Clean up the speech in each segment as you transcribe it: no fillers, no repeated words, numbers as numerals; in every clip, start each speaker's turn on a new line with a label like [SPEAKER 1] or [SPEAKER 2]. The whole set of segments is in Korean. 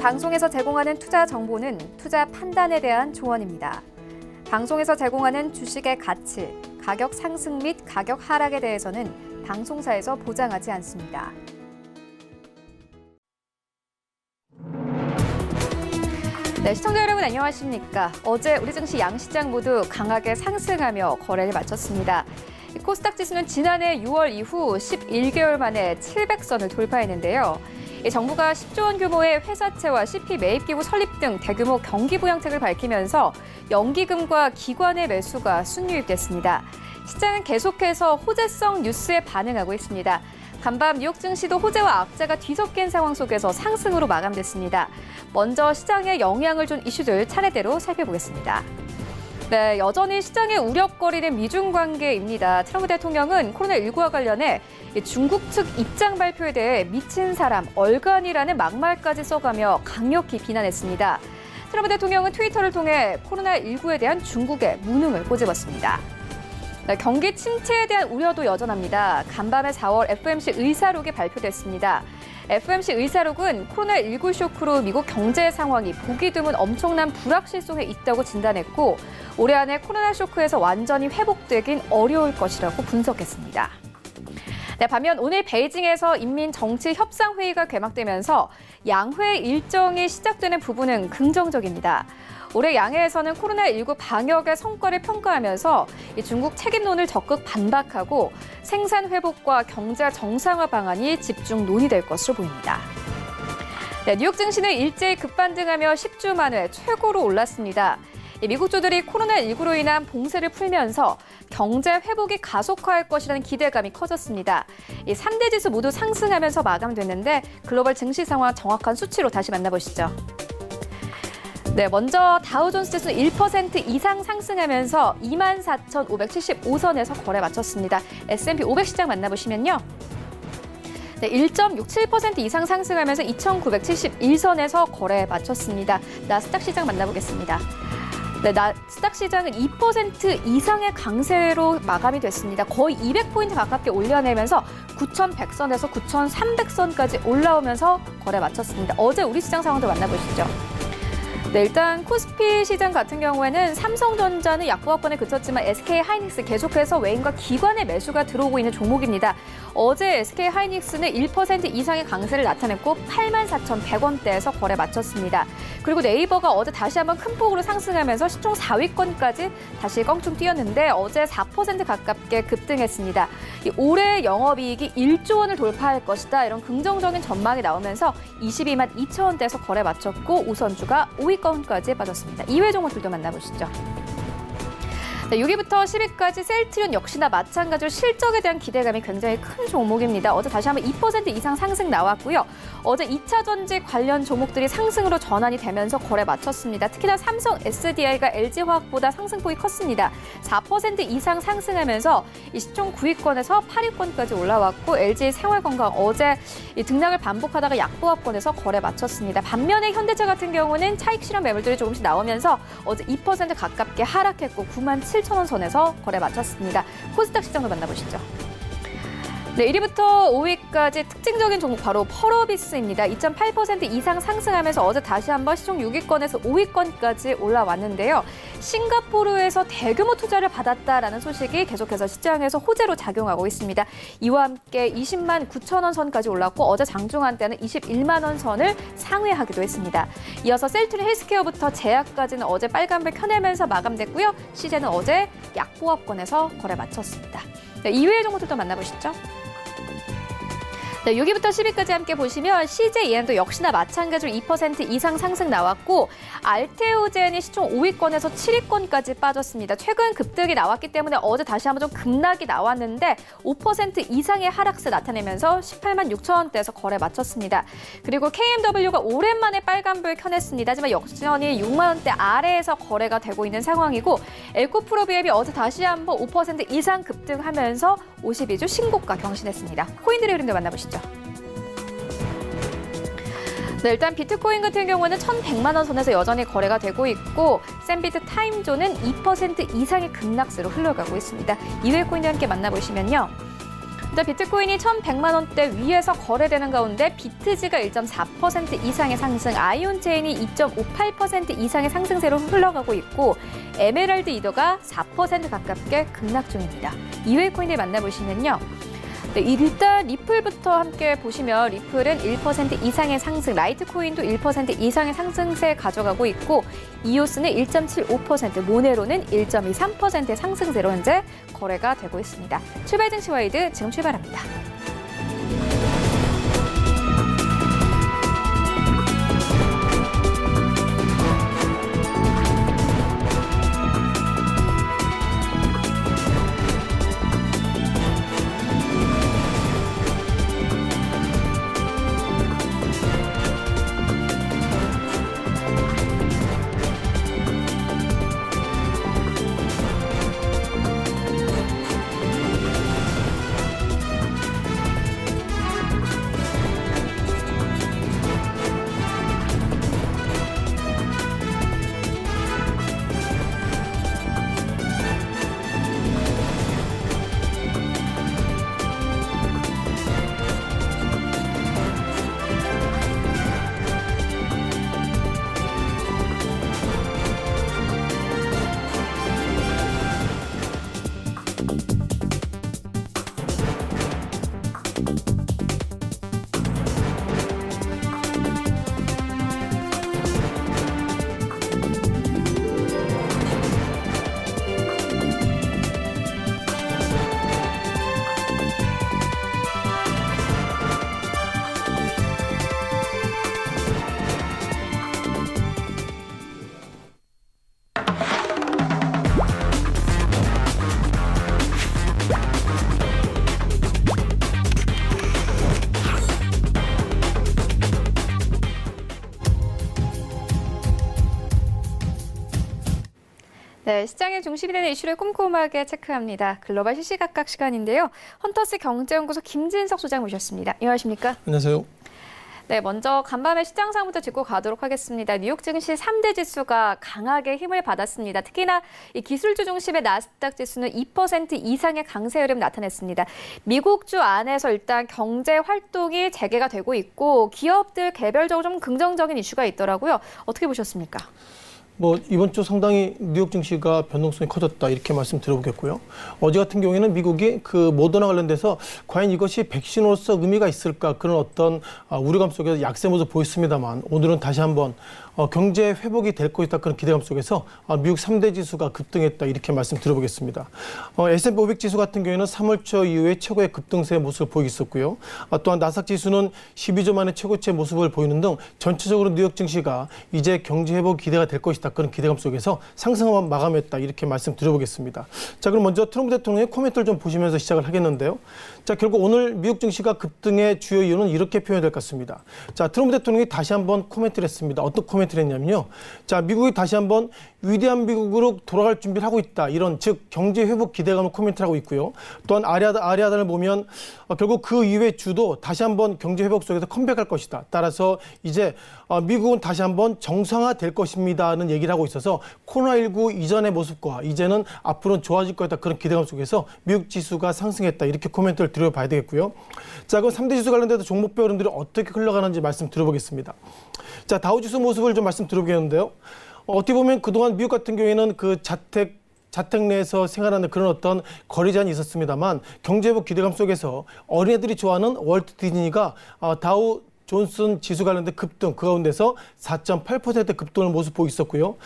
[SPEAKER 1] 방송에서 제공하는 투자 정보는 투자 판단에 대한 조언입니다. 방송에서 제공하는 주식의 가치, 가격 상승 및 가격 하락에 대해서는 방송사에서 보장하지 않습니다. 네, 시청자 여러분 안녕하십니까? 어제 우리 증시 양시장 모두 강하게 상승하며 거래를 마쳤습니다. 코스닥 지수는 지난해 6월 이후 11개월 만에 700선을 돌파했는데요. 정부가 10조 원 규모의 회사채와 CP 매입기구 설립 등 대규모 경기 부양책을 밝히면서 연기금과 기관의 매수가 순유입됐습니다. 시장은 계속해서 호재성 뉴스에 반응하고 있습니다. 간밤 뉴욕 증시도 호재와 악재가 뒤섞인 상황 속에서 상승으로 마감됐습니다. 먼저 시장에 영향을 준 이슈들 차례대로 살펴보겠습니다. 네, 여전히 시장에 우려거리는 미중 관계입니다. 트럼프 대통령은 코로나19와 관련해 중국 측 입장 발표에 대해 미친 사람, 얼간이라는 막말까지 써가며 강력히 비난했습니다. 트럼프 대통령은 트위터를 통해 코로나19에 대한 중국의 무능을 꼬집었습니다. 네, 경기 침체에 대한 우려도 여전합니다. 간밤에 4월 FOMC 의사록이 발표됐습니다. FOMC 의사록은 코로나19 쇼크로 미국 경제 상황이 보기 드문 엄청난 불확실성에 있다고 진단했고 올해 안에 코로나 쇼크에서 완전히 회복되긴 어려울 것이라고 분석했습니다. 네, 반면 오늘 베이징에서 인민정치협상회의가 개막되면서 양회 일정이 시작되는 부분은 긍정적입니다. 올해 양회에서는 코로나19 방역의 성과를 평가하면서 중국 책임론을 적극 반박하고 생산 회복과 경제 정상화 방안이 집중 논의될 것으로 보입니다. 네, 뉴욕 증시는 일제히 급반등하며 10주 만에 최고로 올랐습니다. 미국주들이 코로나19로 인한 봉쇄를 풀면서 경제 회복이 가속화할 것이라는 기대감이 커졌습니다. 이 3대 지수 모두 상승하면서 마감됐는데 글로벌 증시 상황 정확한 수치로 다시 만나보시죠. 네, 먼저 다우존스 지수는 1% 이상 상승하면서 24,575선에서 거래 마쳤습니다. S&P 500 시장 만나보시면요. 네, 1.67% 이상 상승하면서 2,971선에서 거래 마쳤습니다. 나스닥 시장 만나보겠습니다. 네, 나스닥 시장은 2% 이상의 강세로 마감이 됐습니다. 거의 200포인트 가깝게 올려내면서 9,100선에서 9,300선까지 올라오면서 거래 마쳤습니다. 어제 우리 시장 상황도 만나보시죠. 네, 일단 코스피 시장 같은 경우에는 삼성전자는 약보합권에 그쳤지만 SK하이닉스 계속해서 외인과 기관의 매수가 들어오고 있는 종목입니다. 어제 SK하이닉스는 1% 이상의 강세를 나타냈고 84,100원대에서 거래 마쳤습니다. 그리고 네이버가 어제 다시 한번 큰 폭으로 상승하면서 시총 4위권까지 다시 껑충 뛰었는데 어제 4% 가깝게 급등했습니다. 올해 영업이익이 1조 원을 돌파할 것이다. 이런 긍정적인 전망이 나오면서 22만 2천 원대에서 거래 마쳤고 우선주가 5위권까지 빠졌습니다. 이외 종목들도 만나보시죠. 네, 6위부터 10위까지 셀트리온 역시나 마찬가지로 실적에 대한 기대감이 굉장히 큰 종목입니다. 어제 다시 한번 2% 이상 상승 나왔고요. 어제 2차 전지 관련 종목들이 상승으로 전환이 되면서 거래 마쳤습니다. 특히나 삼성 SDI가 LG화학보다 상승폭이 컸습니다. 4% 이상 상승하면서 이 시총 9위권에서 8위권까지 올라왔고 LG 생활건강 어제 등락을 반복하다가 약보합권에서 거래 마쳤습니다. 반면에 현대차 같은 경우는 차익 실현 매물들이 조금씩 나오면서 어제 2% 가깝게 하락했고 97,000원 선에서 거래 마쳤습니다. 코스닥 시장도 만나보시죠. 네, 1위부터 5위까지 특징적인 종목 바로 펄어비스입니다. 2.8% 이상 상승하면서 어제 다시 한번 시총 6위권에서 5위권까지 올라왔는데요. 싱가포르에서 대규모 투자를 받았다라는 소식이 계속해서 시장에서 호재로 작용하고 있습니다. 이와 함께 20만 9천 원 선까지 올랐고 어제 장중한 때는 21만 원 선을 상회하기도 했습니다. 이어서 셀트리 헬스케어부터 제약까지는 어제 빨간불 켜내면서 마감됐고요. 시제는 어제 약보합권에서 거래 마쳤습니다. 네, 이외의 종목들도 만나보시죠. 네, 6위부터 10위까지 함께 보시면 CJEN도 역시나 마찬가지로 2% 이상 상승 나왔고 알테오젠이 시총 5위권에서 7위권까지 빠졌습니다. 최근 급등이 나왔기 때문에 어제 다시 한번 좀 급락이 나왔는데 5% 이상의 하락세 나타내면서 18만 6천 원대에서 거래 마쳤습니다. 그리고 KMW가 오랜만에 빨간불 켜냈습니다. 하지만 여전히 6만 원대 아래에서 거래가 되고 있는 상황이고 에코프로비엠이 어제 다시 한번 5% 이상 급등하면서 52주 신고가 경신했습니다. 코인들의 흐름도 만나보시죠. 네, 일단 비트코인 같은 경우는 1,100만 원 선에서 여전히 거래가 되고 있고 샌비트 타임존은 2% 이상의 급락세로 흘러가고 있습니다. 이외 코인들 함께 만나보시면요. 비트코인이 1,100만 원대 위에서 거래되는 가운데 비트지가 1.4% 이상의 상승, 아이온체인이 2.58% 이상의 상승세로 흘러가고 있고 에메랄드 이더가 4% 가깝게 급락 중입니다. 이외의 코인들 만나보시면요. 일단 리플부터 함께 보시면 리플은 1% 이상의 상승, 라이트코인도 1% 이상의 상승세 가져가고 있고 이오스는 1.75%, 모네로는 1.23%의 상승세로 현재 거래가 되고 있습니다. 출발 증시 와이드 지금 출발합니다. 네, 시장의 중심이 되는 이슈를 꼼꼼하게 체크합니다. 글로벌 시시각각 시간인데요. 헌터스 경제연구소 김진석 소장 모셨습니다. 안녕하십니까?
[SPEAKER 2] 안녕하세요.
[SPEAKER 1] 네, 먼저 간밤에 시장 상황부터 짚고 가도록 하겠습니다. 뉴욕 증시 3대 지수가 강하게 힘을 받았습니다. 특히나 이 기술주 중심의 나스닥 지수는 2% 이상의 강세 흐름 나타냈습니다. 미국주 안에서 일단 경제 활동이 재개가 되고 있고 기업들 개별적으로 좀 긍정적인 이슈가 있더라고요. 어떻게 보셨습니까?
[SPEAKER 2] 이번 주 상당히 뉴욕 증시가 변동성이 커졌다 이렇게 말씀 드려보겠고요. 어제 같은 경우에는 미국이 그 모더나 관련돼서 과연 이것이 백신으로서 의미가 있을까 그런 어떤 우려감 속에서 약세 모습 보였습니다만 오늘은 다시 한번 경제 회복이 될 것이다 그런 기대감 속에서 미국 3대 지수가 급등했다 이렇게 말씀 드려보겠습니다. S&P 500 지수 같은 경우에는 3월 초 이후에 최고의 급등세의 모습을 보이고 있었고요. 또한 나스닥 지수는 12주 만에 최고치의 모습을 보이는 등 전체적으로 뉴욕 증시가 이제 경제 회복 기대가 될 것이다 그런 기대감 속에서 상승을 마감했다 이렇게 말씀 드려보겠습니다. 자, 그럼 먼저 트럼프 대통령의 코멘트를 좀 보시면서 시작을 하겠는데요. 자, 결국 오늘 미국 증시가 급등의 주요 이유는 이렇게 표현될 것 같습니다. 자, 트럼프 대통령이 다시 한번 코멘트를 했습니다. 어떤 코멘트를 했냐면요. 자, 미국이 다시 한번 위대한 미국으로 돌아갈 준비를 하고 있다. 이런 즉 경제 회복 기대감을 코멘트를 하고 있고요. 또한 아리아단을 보면 결국 그 이후의 주도 다시 한번 경제 회복 속에서 컴백할 것이다. 따라서 이제 미국은 다시 한번 정상화될 것입니다는 얘기를 하고 있어서 코로나19 이전의 모습과 이제는 앞으로는 좋아질 것이다. 그런 기대감 속에서 미국 지수가 상승했다. 이렇게 코멘트를 드려봐야 되겠고요. 자, 그럼 3대 지수 관련돼서 종목별 흐름들이 어떻게 흘러가는지 말씀 드려보겠습니다. 자, 다우지수 모습을 좀 말씀 드려보겠는데요. 어떻게 보면 그동안 미국 같은 경우에는 그 자택 내에서 생활하는 그런 어떤 거래 제한이 있었습니다만 경제회복 기대감 속에서 어린애들이 좋아하는 월트 디즈니가 다우 존슨 지수 관련된 급등 그 가운데서 4.8% 급등을 모습 보이고 있었고요.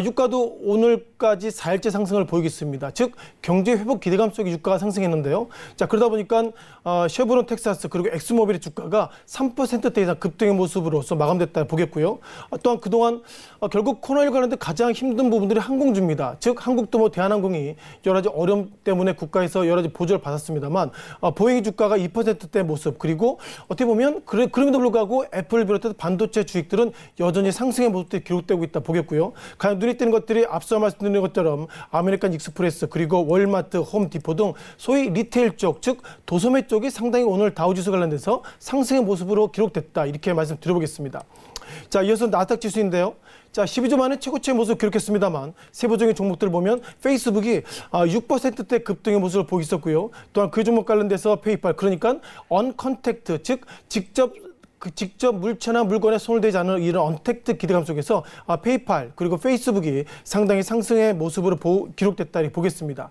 [SPEAKER 2] 유가도 오늘까지 4일째 상승을 보이고 있습니다. 즉 경제 회복 기대감 속에 유가가 상승했는데요. 자, 그러다 보니까 쉐보론 텍사스 그리고 엑스모빌의 주가가 3%대 이상 급등의 모습으로서 마감됐다 보겠고요. 또한 그동안 결국 코로나19 관련된 가장 힘든 부분들이 항공주입니다. 즉 한국도 대한항공이 여러 가지 어려움 때문에 국가에서 여러 가지 보조를 받았습니다만 보잉 주가가 2%대 모습 그리고 어떻게 보면 그럼에도 불구하고 애플을 비롯해서 반도체 주식들은 여전히 상승의 모습들이 기록되고 있다 보겠고요. 가장 눈에 띄는 것들이 앞서 말씀드린 것처럼 아메리칸 익스프레스 그리고 월마트, 홈디포 등 소위 리테일 쪽, 즉 도소매 쪽이 상당히 오늘 다우지수 관련돼서 상승의 모습으로 기록됐다 이렇게 말씀드려보겠습니다. 자, 이어서 나스닥 지수인데요. 자, 12주 만에 최고치의 모습을 기록했습니다만 세부적인 종목들을 보면 페이스북이 6%대 급등의 모습을 보이고 있었고요. 또한 그 종목 관련돼서 페이팔, 그러니까 언컨택트, 즉 직접 물체나 물건에 손을 대지 않은 이런 언택트 기대감 속에서 페이팔 그리고 페이스북이 상당히 상승의 모습으로 기록됐다 이렇게 보겠습니다.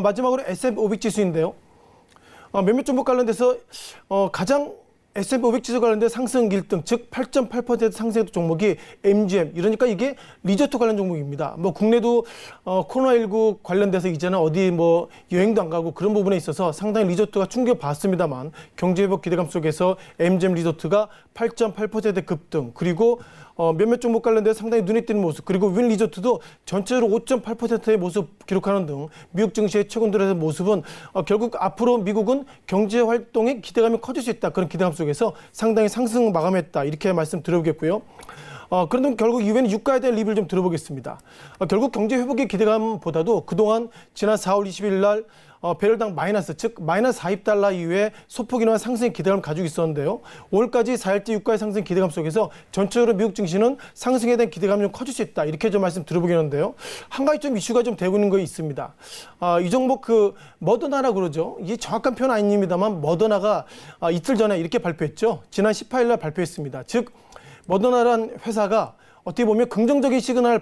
[SPEAKER 2] 마지막으로 S&P 500 지수인데요. 몇몇 종목 관련돼서 가장 S&P 500 지수 관련된 상승 1등, 즉 8.8% 상승했던 종목이 MGM. 이러니까 이게 리조트 관련 종목입니다. 뭐 국내도 코로나19 관련돼서 이제는 어디 뭐 여행도 안 가고 그런 부분에 있어서 상당히 리조트가 충격을 받습니다만 경제 회복 기대감 속에서 MGM 리조트가 8.8% 급등, 그리고 몇몇 종목 관련돼서 상당히 눈에 띄는 모습, 그리고 윈 리조트도 전체적으로 5.8%의 모습 기록하는 등 미국 증시의 최근들의 모습은 결국 앞으로 미국은 경제 활동의 기대감이 커질 수 있다. 그런 기대감 속에서 상당히 상승 마감했다. 이렇게 말씀드려보겠고요. 그런데 결국 이후에는 유가에 대한 리뷰를 좀 들어보겠습니다. 결국 경제 회복의 기대감보다도 그동안 지난 4월 20일 날 배럴당 마이너스, 즉 마이너스 40달러 이후에 소폭이나 상승의 기대감을 가지고 있었는데요. 오늘까지 4일째 유가의 상승 기대감 속에서 전체적으로 미국 증시는 상승에 대한 기대감이 좀 커질 수 있다. 이렇게 좀 말씀 드려보겠는데요. 한 가지 좀 이슈가 좀 되고 있는 거 있습니다. 이 종목 머더나라 그러죠. 이게 정확한 표현 아닙니다만 머더나가 이틀 전에 이렇게 발표했죠. 지난 18일 날 발표했습니다. 즉 머더나라는 회사가 어떻게 보면 긍정적인 시그널을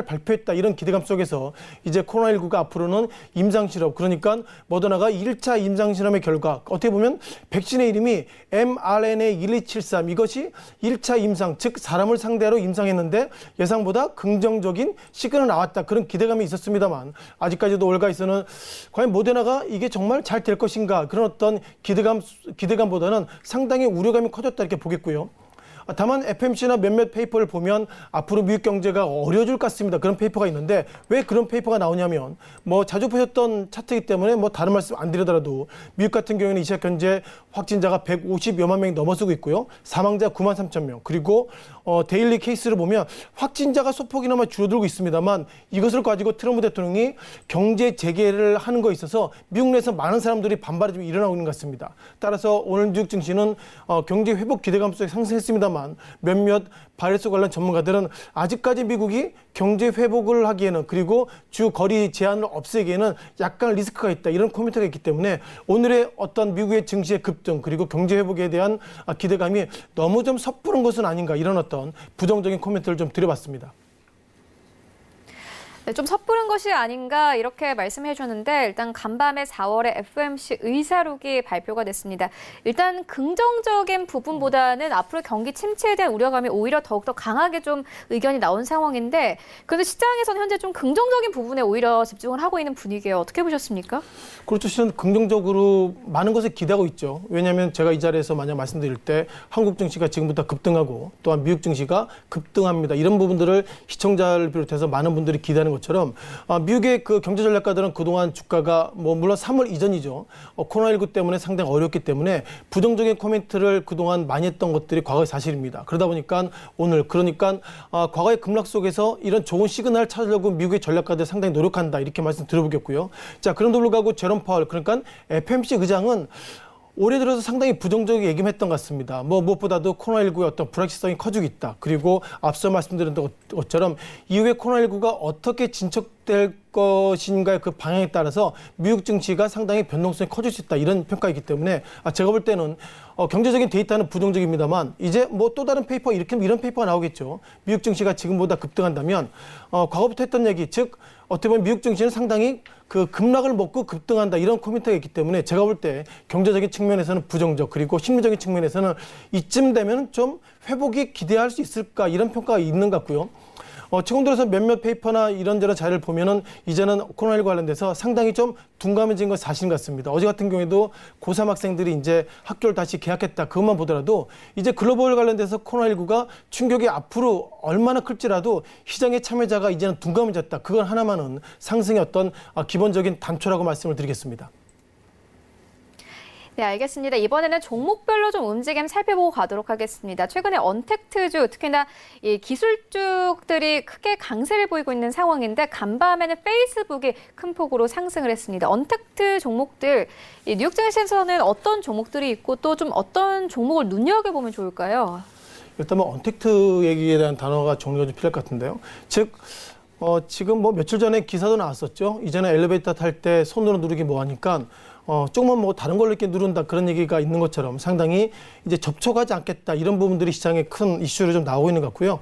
[SPEAKER 2] 발표했다. 이런 기대감 속에서 이제 코로나19가 앞으로는 임상실험, 그러니까 머더나가 1차 임상실험의 결과 어떻게 보면 백신의 이름이 mRNA-1273, 이것이 1차 임상, 즉 사람을 상대로 임상했는데 예상보다 긍정적인 시그널이 나왔다. 그런 기대감이 있었습니다만 아직까지도 올가에서는 과연 모더나가 이게 정말 잘 될 것인가, 그런 어떤 기대감보다는 상당히 우려감이 커졌다 이렇게 보겠고요. 다만 FMC나 몇몇 페이퍼를 보면 앞으로 미국 경제가 어려워질 것 같습니다. 그런 페이퍼가 있는데 왜 그런 페이퍼가 나오냐면 뭐 자주 보셨던 차트이기 때문에 뭐 다른 말씀 안 드리더라도 미국 같은 경우에는 이 시각 현재 확진자가 150여만 명이 넘어서고 있고요. 사망자 9만 3천 명. 그리고 데일리 케이스를 보면 확진자가 소폭이나마 줄어들고 있습니다만 이것을 가지고 트럼프 대통령이 경제 재개를 하는 거에 있어서 미국 내에서 많은 사람들이 반발이 좀 일어나고 있는 것 같습니다. 따라서 오늘 뉴욕 증시는 경제 회복 기대감 속에 상승했습니다만 몇몇 바이러스 관련 전문가들은 아직까지 미국이 경제 회복을 하기에는, 그리고 주 거리 제한을 없애기에는 약간 리스크가 있다. 이런 코멘트가 있기 때문에 오늘의 어떤 미국의 증시의 급등 그리고 경제 회복에 대한 기대감이 너무 좀 섣부른 것은 아닌가, 이런 어떤 부정적인 코멘트를 좀 드려봤습니다.
[SPEAKER 1] 네, 좀 섣부른 것이 아닌가 이렇게 말씀해 주셨는데 일단 간밤에 4월에 FOMC 의사록이 발표가 됐습니다. 일단 긍정적인 부분보다는 앞으로 경기 침체에 대한 우려감이 오히려 더욱더 강하게 좀 의견이 나온 상황인데, 그런데 시장에서는 현재 좀 긍정적인 부분에 오히려 집중을 하고 있는 분위기예요. 어떻게 보셨습니까?
[SPEAKER 2] 그렇죠. 실은 긍정적으로 많은 것을 기대하고 있죠. 왜냐하면 제가 이 자리에서 만약 말씀드릴 때 한국 증시가 지금부터 급등하고 또한 미국 증시가 급등합니다. 이런 부분들을 시청자를 비롯해서 많은 분들이 기대하는 것처럼 미국의 그 경제 전략가들은 그동안 주가가 뭐 물론 3월 이전이죠. 코로나19 때문에 상당히 어렵기 때문에 부정적인 코멘트를 그동안 많이 했던 것들이 과거의 사실입니다. 그러다 보니까 오늘 그러니까 과거의 급락 속에서 이런 좋은 시그널을 찾으려고 미국의 전략가들 상당히 노력한다. 이렇게 말씀 드려보겠고요. 자, 그런데 불구하고 제롬 파월, 그러니까 FMC 의장은 올해 들어서 상당히 부정적인 얘기를 했던 것 같습니다. 뭐 무엇보다도 코로나19의 어떤 불확실성이 커지고 있다. 그리고 앞서 말씀드린 것처럼 이후에 코로나19가 어떻게 진척될 것인가의 그 방향에 따라서 미국 증시가 상당히 변동성이 커질 수 있다. 이런 평가이기 때문에 제가 볼 때는 경제적인 데이터는 부정적입니다만 이제 뭐 또 다른 페이퍼 이런 페이퍼가 나오겠죠. 미국 증시가 지금보다 급등한다면 과거부터 했던 얘기, 즉 어떻게 보면 미국 증시는 상당히 그 급락을 먹고 급등한다. 이런 코멘트가 있기 때문에 제가 볼 때 경제적인 측면에서는 부정적, 그리고 심리적인 측면에서는 이쯤 되면 좀 회복이 기대할 수 있을까, 이런 평가가 있는 것 같고요. 최근 들어서 몇몇 페이퍼나 이런저런 자료를 보면은 이제는 코로나19 관련돼서 상당히 좀 둔감해진 건 사실 같습니다. 어제 같은 경우에도 고3 학생들이 이제 학교를 다시 개학했다. 그것만 보더라도 이제 글로벌 관련돼서 코로나19가 충격이 앞으로 얼마나 클지라도 시장의 참여자가 이제는 둔감해졌다. 그건 하나만은 상승의 어떤 기본적인 단초라고 말씀을 드리겠습니다.
[SPEAKER 1] 네, 알겠습니다. 이번에는 종목별로 좀 움직임 살펴보고 가도록 하겠습니다. 최근에 언택트주, 특히나 이 기술주들이 크게 강세를 보이고 있는 상황인데 간밤에는 페이스북이 큰 폭으로 상승을 했습니다. 언택트 종목들, 뉴욕 증시에서는 어떤 종목들이 있고 또 좀 어떤 종목을 눈여겨보면 좋을까요?
[SPEAKER 2] 일단 뭐 언택트 얘기에 대한 단어가 정리가 좀 필요할 것 같은데요. 즉 지금 뭐 며칠 전에 기사도 나왔었죠. 이전에 엘리베이터 탈 때 손으로 누르기 뭐 하니까 조금만 뭐 다른 걸로 이렇게 누른다 그런 얘기가 있는 것처럼 상당히 이제 접촉하지 않겠다 이런 부분들이 시장에 큰 이슈로 좀 나오고 있는 것 같고요.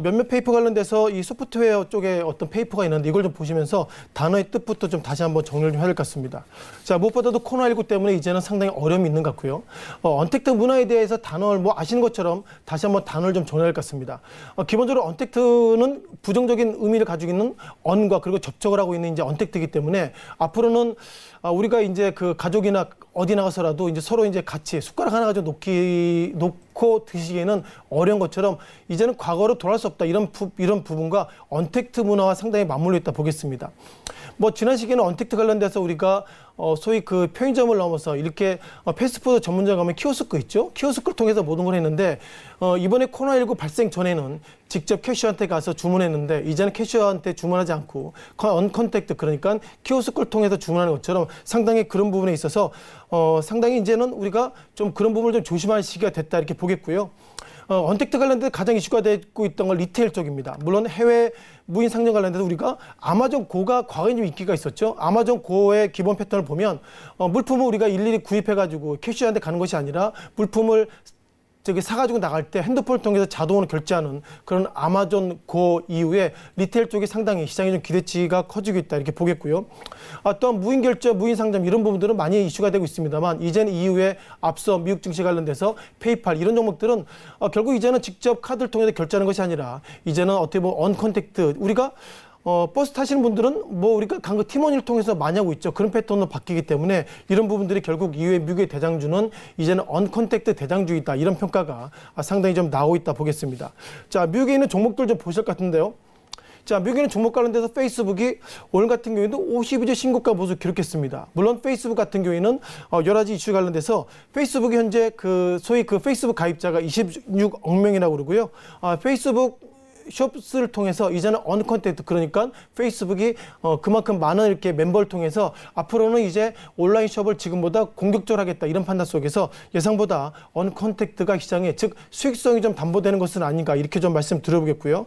[SPEAKER 2] 몇몇 페이퍼 관련돼서 이 소프트웨어 쪽에 어떤 페이퍼가 있는데 이걸 좀 보시면서 단어의 뜻부터 좀 다시 한번 정리를 좀 해야 될 것 같습니다. 자, 무엇보다도 코로나19 때문에 이제는 상당히 어려움이 있는 것 같고요. 언택트 문화에 대해서 단어를 뭐 아시는 것처럼 다시 한번 단어를 좀 정리할 것 같습니다. 기본적으로 언택트는 부정적인 의미를 가지고 있는 언과 그리고 접촉을 하고 있는 이제 언택트이기 때문에 앞으로는 우리가 이제 그 가족이나 어디 나가서라도 이제 서로 이제 같이 숟가락 하나 가지고 놓고 드시기에는 어려운 것처럼 이제는 과거로 돌아갈 수 없다. 이런 부분과 언택트 문화와 상당히 맞물려 있다 보겠습니다. 뭐 지난 시기에는 언택트 관련돼서 우리가 소위 그 편의점을 넘어서 이렇게 패스트푸드 전문점 가면 키오스크 있죠. 키오스크를 통해서 모든 걸 했는데 이번에 코로나19 발생 전에는 직접 캐셔한테 가서 주문했는데 이제는 캐셔한테 주문하지 않고 언컨택트 그러니까 키오스크를 통해서 주문하는 것처럼 상당히 그런 부분에 있어서 상당히 이제는 우리가 좀 그런 부분을 좀 조심할 시기가 됐다 이렇게 보겠고요. 언택트 관련돼서 가장 이슈가 되고 있던 건 리테일 쪽입니다. 물론 해외 무인 상점 관련돼서 우리가 아마존 고가 과거에 좀 인기가 있었죠. 아마존 고의 기본 패턴을 보면 물품을 우리가 일일이 구입해가지고 캐시한테 가는 것이 아니라 물품을 사가지고 나갈 때 핸드폰을 통해서 자동으로 결제하는 그런 아마존 고 이후에 리테일 쪽이 상당히 시장에 좀 기대치가 커지고 있다 이렇게 보겠고요. 또한 무인 결제, 무인 상점 이런 부분들은 많이 이슈가 되고 있습니다만 이제는 이후에 앞서 미국 증시 관련돼서 페이팔 이런 종목들은 결국 이제는 직접 카드를 통해서 결제하는 것이 아니라 이제는 어떻게 보면 언컨택트 우리가 버스 타시는 분들은 뭐 우리가 강그 팀원을 통해서 많이 하고 있죠. 그런 패턴으로 바뀌기 때문에 이런 부분들이 결국 이후에 미국의 대장주는 이제는 언컨택트 대장주이다. 이런 평가가 상당히 좀 나오고 있다 보겠습니다. 자, 미국에 있는 종목들 좀 보실 것 같은데요. 자, 미국에 있는 종목 관련돼서 페이스북이 오늘 같은 경우에도 52주 신고가 모습을 기록했습니다. 물론 페이스북 같은 경우에는 여러 가지 이슈 관련돼서 페이스북이 현재 소위 페이스북 가입자가 26억 명이라고 그러고요. 페이스북 숍스를 통해서 이제는 언컨택트 그러니까 페이스북이 그만큼 많은 이렇게 멤버를 통해서 앞으로는 이제 온라인 숍을 지금보다 공격적으로 하겠다 이런 판단 속에서 예상보다 언컨택트가 시장에 즉 수익성이 좀 담보되는 것은 아닌가 이렇게 좀 말씀 드려보겠고요.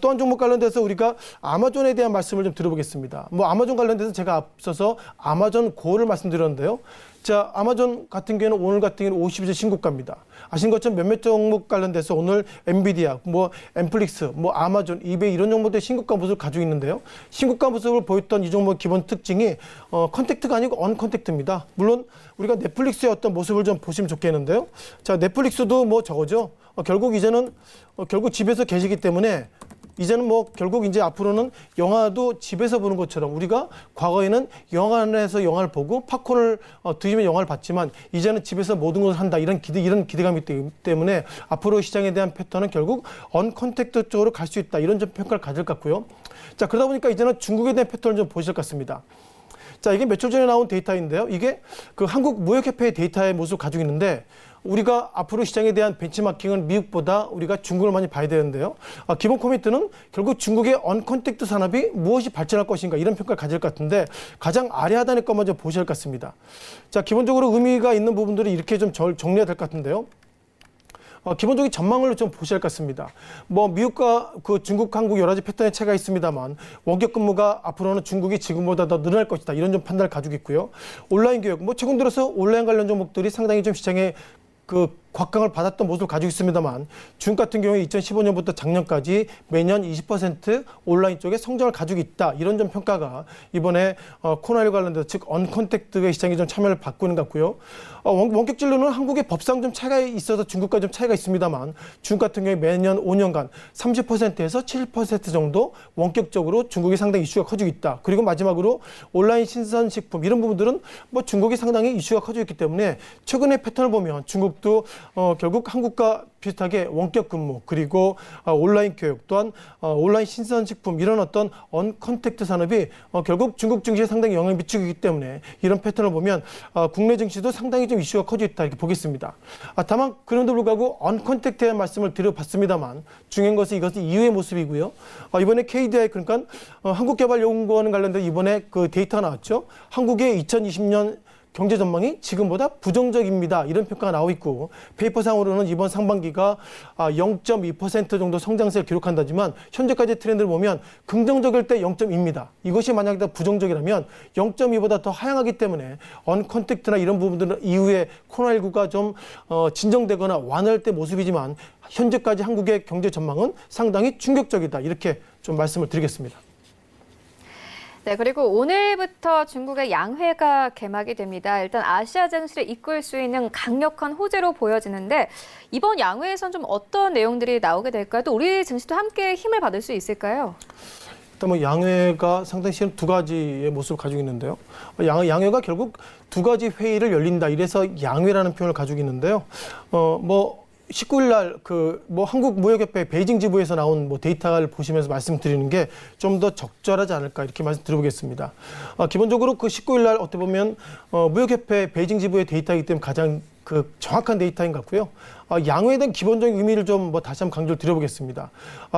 [SPEAKER 2] 또 한 종목 관련돼서 우리가 아마존에 대한 말씀을 좀 드려보겠습니다. 뭐 아마존 관련돼서 제가 앞서서 아마존 고를 말씀드렸는데요. 자, 아마존 같은 경우는 오늘 같은 경우는 52주 신고가입니다. 아시는 것처럼 몇몇 종목 관련돼서 오늘 엔비디아, 뭐 엠플릭스, 뭐 아마존, 이베이 이런 종목들의 신고가 모습을 가지고 있는데요. 신고가 모습을 보였던 이 종목 기본 특징이 컨택트가 아니고 언컨택트입니다. 물론 우리가 넷플릭스의 어떤 모습을 좀 보시면 좋겠는데요. 자, 넷플릭스도 뭐 저거죠. 결국 이제는 결국 집에서 계시기 때문에 이제는 뭐 결국 이제 앞으로는 영화도 집에서 보는 것처럼 우리가 과거에는 영화관에서 영화를 보고 팝콘을 드시면 영화를 봤지만 이제는 집에서 모든 것을 한다 이런 기대감이 있기 때문에 앞으로 시장에 대한 패턴은 결국 언컨택트 쪽으로 갈 수 있다 이런 좀 평가를 가질 것 같고요. 자, 그러다 보니까 이제는 중국에 대한 패턴을 좀 보실 것 같습니다. 자, 이게 며칠 전에 나온 데이터인데요. 이게 그 한국무역협회의 데이터의 모습을 가지고 있는데 우리가 앞으로 시장에 대한 벤치마킹은 미국보다 우리가 중국을 많이 봐야 되는데요. 기본 코미트는 결국 중국의 언컨택트 산업이 무엇이 발전할 것인가 이런 평가를 가질 것 같은데 가장 아래 하단의 것만 좀 보실 것 같습니다. 자, 기본적으로 의미가 있는 부분들이 이렇게 좀 정리가 될 것 같은데요. 기본적인 전망을 좀 보셔야 할 것 같습니다. 뭐 미국과 중국, 한국 여러 가지 패턴의 차이가 있습니다만 원격 근무가 앞으로는 중국이 지금보다 더 늘어날 것이다. 이런 좀 판단을 가지고 있고요. 온라인 교육, 뭐 최근 들어서 온라인 관련 종목들이 상당히 좀 시장에 곽강을 받았던 모습을 가지고 있습니다만 중국 같은 경우에 2015년부터 작년까지 매년 20% 온라인 쪽에 성장을 가지고 있다. 이런 좀 평가가 이번에 코로나19 관련돼서 즉 언컨택트의 시장에 좀 참여를 받고 있는 것 같고요. 원격 진로는 한국의 법상 좀 차이가 있어서 중국과 좀 차이가 있습니다만 중국 같은 경우에 매년 5년간 30%에서 7% 정도 원격적으로 중국이 상당히 이슈가 커지고 있다. 그리고 마지막으로 온라인 신선식품 이런 부분들은 뭐 중국이 상당히 이슈가 커지고 있기 때문에 최근의 패턴을 보면 중국도 결국 한국과 비슷하게 원격 근무 그리고 온라인 교육 또한 온라인 신선식품 이런 어떤 언컨택트 산업이 결국 중국 증시에 상당히 영향을 미치고 있기 때문에 이런 패턴을 보면 국내 증시도 상당히 좀 이슈가 커지고 있다 이렇게 보겠습니다. 다만 그럼에도 불구하고 언컨택트에 대한 말씀을 드려봤습니다만 중요한 것은 이것은 이후의 모습이고요. 이번에 KDI 그러니까 한국개발연구원 관련된 이번에 그 데이터가 나왔죠. 한국의 2020년 경제 전망이 지금보다 부정적입니다. 이런 평가가 나오고 있고 페이퍼상으로는 이번 상반기가 0.2% 정도 성장세를 기록한다지만 현재까지 트렌드를 보면 긍정적일 때 0.2입니다. 이것이 만약에 더 부정적이라면 0.2보다 더 하향하기 때문에 언컨택트나 이런 부분들은 이후에 코로나19가 좀 진정되거나 완화할 때 모습이지만 현재까지 한국의 경제 전망은 상당히 충격적이다. 이렇게 좀 말씀을 드리겠습니다.
[SPEAKER 1] 네, 그리고 오늘부터 중국의 양회가 개막이 됩니다. 일단 아시아 증시를 이끌 수 있는 강력한 호재로 보여지는데 이번 양회에선 좀 어떤 내용들이 나오게 될까요? 또 우리 증시도 함께 힘을 받을 수 있을까요?
[SPEAKER 2] 일단 뭐 양회가 상당히 실은 두 가지의 모습을 가지고 있는데요. 양회가 결국 두 가지 회의를 열린다. 이래서 양회라는 표현을 가지고 있는데요. 19일 날 한국무역협회 베이징 지부에서 나온 데이터를 보시면서 말씀드리는 게 좀 더 적절하지 않을까 이렇게 말씀드려보겠습니다. 기본적으로 그 19일 날 어떻게 보면 무역협회 베이징 지부의 데이터이기 때문에 가장 정확한 데이터인 것 같고요. 양회에 대한 기본적인 의미를 좀 다시 한번 강조를 드려보겠습니다.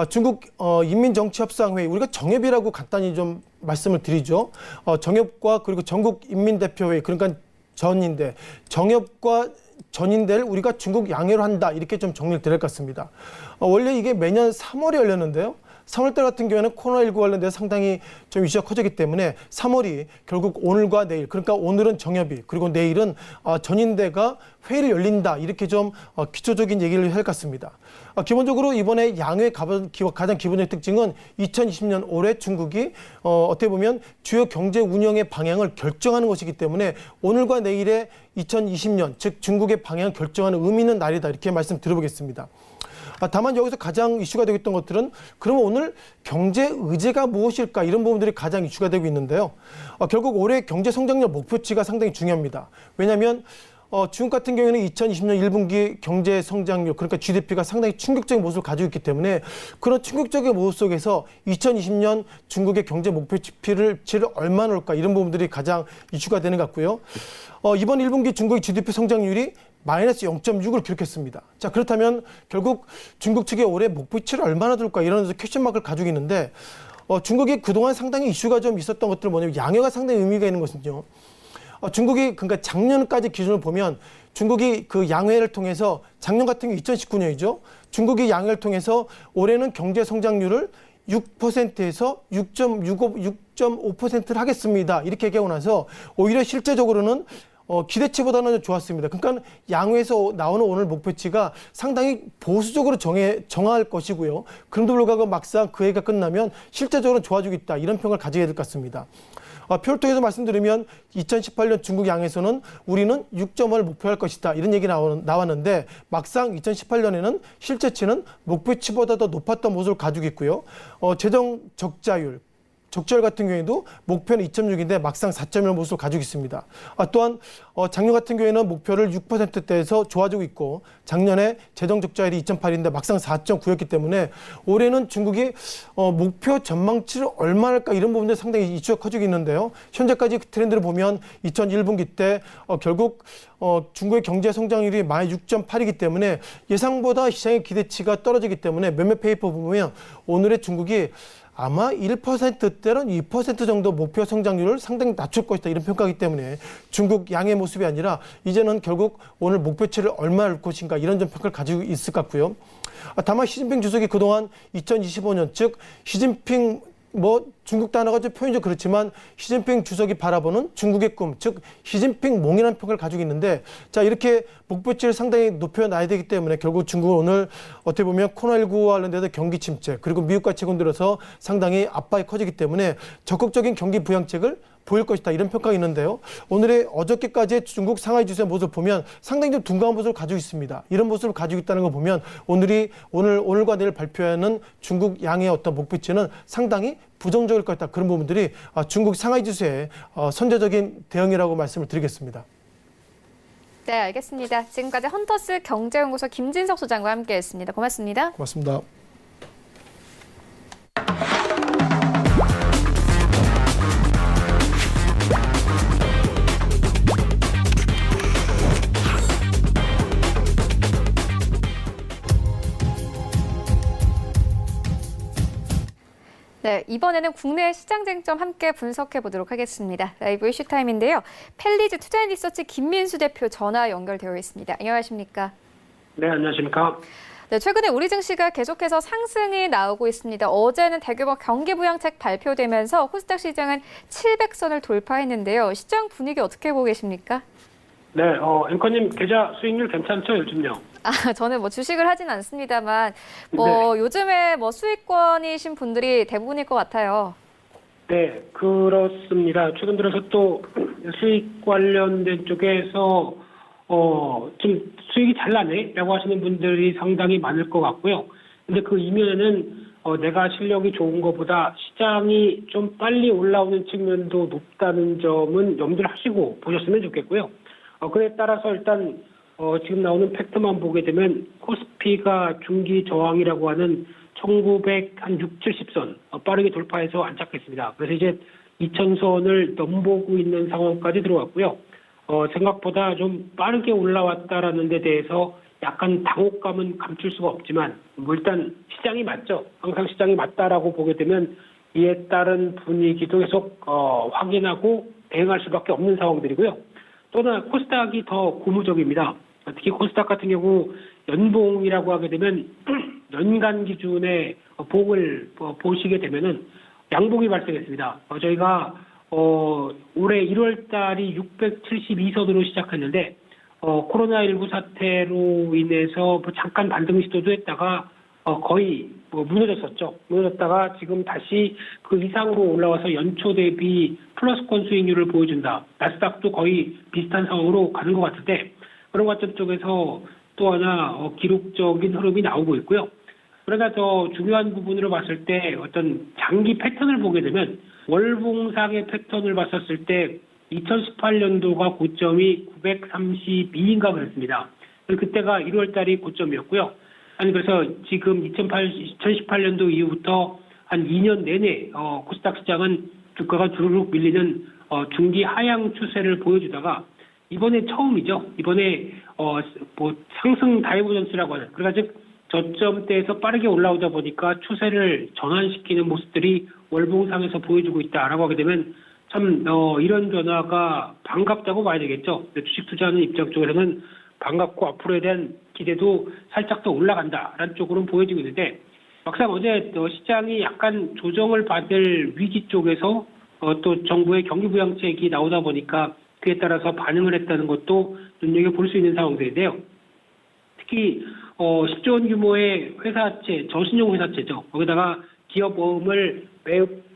[SPEAKER 2] 중국 인민정치협상회의, 우리가 정협이라고 간단히 좀 말씀을 드리죠. 정협과 그리고 전국인민대표회의, 그러니까 전인대, 정협과 전인대를 우리가 중국 양회로 한다. 이렇게 좀 정리를 드릴 것 같습니다. 원래 이게 매년 3월에 열렸는데요. 3월달 같은 경우에는 코로나19 관련돼서 상당히 좀 이슈가 커졌기 때문에 3월이 결국 오늘과 내일, 그러니까 오늘은 정협이, 그리고 내일은 전인대가 회의를 열린다. 이렇게 좀 기초적인 얘기를 할 것 같습니다. 기본적으로 이번에 양회 가장 기본적인 특징은 2020년 올해 중국이 어떻게 보면 주요 경제 운영의 방향을 결정하는 것이기 때문에 오늘과 내일의 2020년, 즉 중국의 방향을 결정하는 의미 있는 날이다. 이렇게 말씀드려보겠습니다. 다만 여기서 가장 이슈가 되고 있던 것들은 그러면 오늘 경제 의제가 무엇일까 이런 부분들이 가장 이슈가 되고 있는데요. 결국 올해 경제 성장률 목표치가 상당히 중요합니다. 왜냐하면 중국 같은 경우에는 2020년 1분기 경제 성장률, 그러니까 GDP가 상당히 충격적인 모습을 가지고 있기 때문에 그런 충격적인 모습 속에서 2020년 중국의 경제 목표치를 얼마나 올까 이런 부분들이 가장 이슈가 되는 것 같고요. 이번 1분기 중국의 GDP 성장률이 마이너스 0.6을 기록했습니다. 자, 그렇다면 결국 중국 측의 올해 목표치를 얼마나 둘까 이런 퀘스천마크를 가지고 있는데 중국이 그동안 상당히 이슈가 좀 있었던 것들은 뭐냐면 양회가 상당히 의미가 있는 것은요. 중국이 그러니까 작년까지 기준을 보면 중국이 그 양회를 통해서 작년 같은 경우 2019년이죠. 중국이 양회를 통해서 올해는 경제 성장률을 6%에서 6.5%를 하겠습니다. 이렇게 얘기하고 나서 오히려 실제적으로는 기대치보다는 좋았습니다. 그러니까 양회에서 나오는 오늘 목표치가 상당히 보수적으로 정할 것이고요. 그럼에도 불구하고 막상 그 해가 끝나면 실제적으로 좋아지고 있다. 이런 평을 가지게 될 것 같습니다. 표를 통해서 말씀드리면 2018년 중국 양에서는 우리는 6점을 목표할 것이다. 이런 얘기 나왔는데 막상 2018년에는 실제치는 목표치보다 더 높았던 모습을 가지고 있고요. 재정 적자율 같은 경우에도 목표는 2.6인데 막상 4.1 모습을 가지고 있습니다. 또한 작년 같은 경우에는 목표를 6%대에서 좋아지고 있고 작년에 재정 적자율이 2.8인데 막상 4.9였기 때문에 올해는 중국이 목표 전망치를 얼마 할까 이런 부분들이 상당히 이슈가 커지고 있는데요. 현재까지 그 트렌드를 보면 2001분기 때 결국 중국의 경제 성장률이 마이너스 6.8이기 때문에 예상보다 시장의 기대치가 떨어지기 때문에 몇몇 페이퍼 보면 오늘의 중국이 아마 1%대는 2% 정도 목표 성장률을 상당히 낮출 것이다. 이런 평가이기 때문에 중국 양의 모습이 아니라 이제는 결국 오늘 목표치를 얼마 할 것인가 이런 좀 평가를 가지고 있을 것 같고요. 다만 시진핑 주석이 그동안 2025년 즉 시진핑 중국 단어가 좀 표현이 좀 그렇지만 시진핑 주석이 바라보는 중국의 꿈, 즉 시진핑 몽이라는 평가를 가지고 있는데 자 이렇게 목표치를 상당히 높여놔야 되기 때문에 결국 중국은 오늘 어떻게 보면 코로나19와 관련돼서 경기 침체 그리고 미국과 최근 들어서 상당히 압박이 커지기 때문에 적극적인 경기 부양책을 보일 것이다 이런 평가가 있는데요. 오늘의 어저께까지의 중국 상하이 지수의 모습을 보면 상당히 좀 둔감한 모습을 가지고 있습니다. 이런 모습을 가지고 있다는 걸 보면 오늘과 내일 발표하는 중국 양의 어떤 목표치는 상당히 부정적일 것 같다. 그런 부분들이 중국 상하이 지수의 선제적인 대응이라고 말씀을 드리겠습니다.
[SPEAKER 1] 네, 알겠습니다. 지금까지 헌터스 경제연구소 김진석 소장과 함께했습니다. 고맙습니다.
[SPEAKER 2] 고맙습니다.
[SPEAKER 1] 네, 이번에는 국내 시장 쟁점 함께 분석해 보도록 하겠습니다. 라이브 이슈 타임인데요. 펠리즈 투자앤리서치 김민수 대표 전화 연결되어 있습니다. 안녕하십니까?
[SPEAKER 3] 네, 안녕하십니까?
[SPEAKER 1] 네, 최근에 우리 증시가 계속해서 상승이 나오고 있습니다. 어제는 대규모 경기부양책 발표되면서 코스닥 시장은 700선을 돌파했는데요. 시장 분위기 어떻게 보고 계십니까?
[SPEAKER 3] 네, 앵커님 계좌 수익률 괜찮죠, 요즘요?
[SPEAKER 1] 저는 뭐 주식을 하진 않습니다만,
[SPEAKER 3] 네.
[SPEAKER 1] 요즘에 요즘에 분들이 대부분일 것 같아요.
[SPEAKER 3] 네, 그렇습니다. 최근 들어서 또 수익 관련된 쪽에서 좀 수익이 잘 나네라고 하시는 분들이 상당히 많을 것 같고요. 근데 그 이면에는 내가 실력이 좋은 것보다 시장이 좀 빨리 올라오는 측면도 높다는 점은 염두를 하시고 보셨으면 좋겠고요. 그에 따라서 일단 지금 나오는 팩트만 보게 되면 코스피가 중기 저항이라고 하는 1960, 70선 빠르게 돌파해서 안착했습니다. 그래서 이제 2000선을 넘보고 있는 상황까지 들어왔고요. 생각보다 좀 빠르게 올라왔다라는 데 대해서 약간 당혹감은 감출 수가 없지만 뭐 일단 시장이 맞죠. 항상 시장이 맞다라고 보게 되면 이에 따른 분위기도 계속 확인하고 대응할 수밖에 없는 상황들이고요. 또나 코스닥이 더 고무적입니다. 특히 코스닥 같은 경우 연봉이라고 하게 되면 연간 기준의 봉을 보시게 되면은 양봉이 발생했습니다. 저희가 올해 1월 달이 672선으로 시작했는데 코로나19 사태로 인해서 잠깐 반등 시도도 했다가 거의 무너졌었죠. 무너졌다가 지금 다시 그 이상으로 올라와서 연초 대비 플러스권 수익률을 보여준다. 나스닥도 거의 비슷한 상황으로 가는 것 같은데 그런 관점 쪽에서 또 하나 기록적인 흐름이 나오고 있고요. 그러나 더 중요한 부분으로 봤을 때 어떤 장기 패턴을 보게 되면 월봉상의 패턴을 봤었을 때 2018년도가 고점이 932인가 그랬습니다. 그때가 1월 달이 고점이었고요. 아니 그래서 지금 2018년도 이후부터 한 2년 내내 코스닥 시장은 주가가 주르륵 밀리는 중기 하향 추세를 보여주다가 이번에 처음이죠. 이번에 상승 다이버전스라고 하는 그러니까 즉 저점대에서 빠르게 올라오다 보니까 추세를 전환시키는 모습들이 월봉상에서 보여주고 있다라고 하게 되면 참 이런 변화가 반갑다고 봐야 되겠죠. 주식 투자하는 입장 쪽에서는 반갑고 앞으로에 대한 기대도 살짝 더 올라간다라는 쪽으로는 보여지고 있는데 막상 어제 시장이 약간 조정을 받을 위기 쪽에서 또 정부의 경기부양책이 나오다 보니까 그에 따라서 반응을 했다는 것도 눈여겨볼 수 있는 상황들인데요. 특히 10조 원 규모의 회사채, 저신용 회사채죠. 거기다가 기업보험을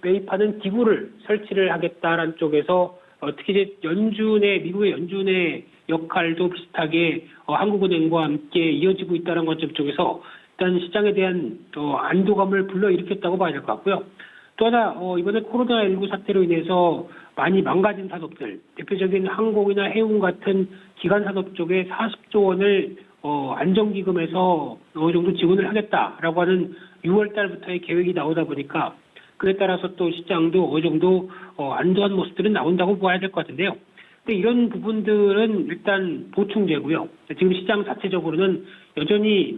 [SPEAKER 3] 매입하는 기구를 설치를 하겠다라는 쪽에서 특히 이제 미국의 연준의 역할도 비슷하게 한국은행과 함께 이어지고 있다는 관점 쪽에서 일단 시장에 대한 안도감을 불러일으켰다고 봐야 될 것 같고요. 또 하나 이번에 코로나19 사태로 인해서 많이 망가진 산업들, 대표적인 항공이나 해운 같은 기관 산업 쪽에 40조 원을 안정기금에서 어느 정도 지원을 하겠다라고 하는 6월 달부터의 계획이 나오다 보니까 그에 따라서 또 시장도 어느 정도 안도한 모습들은 나온다고 봐야 될 것 같은데요. 근데 이런 부분들은 일단 보충제고요. 지금 시장 자체적으로는 여전히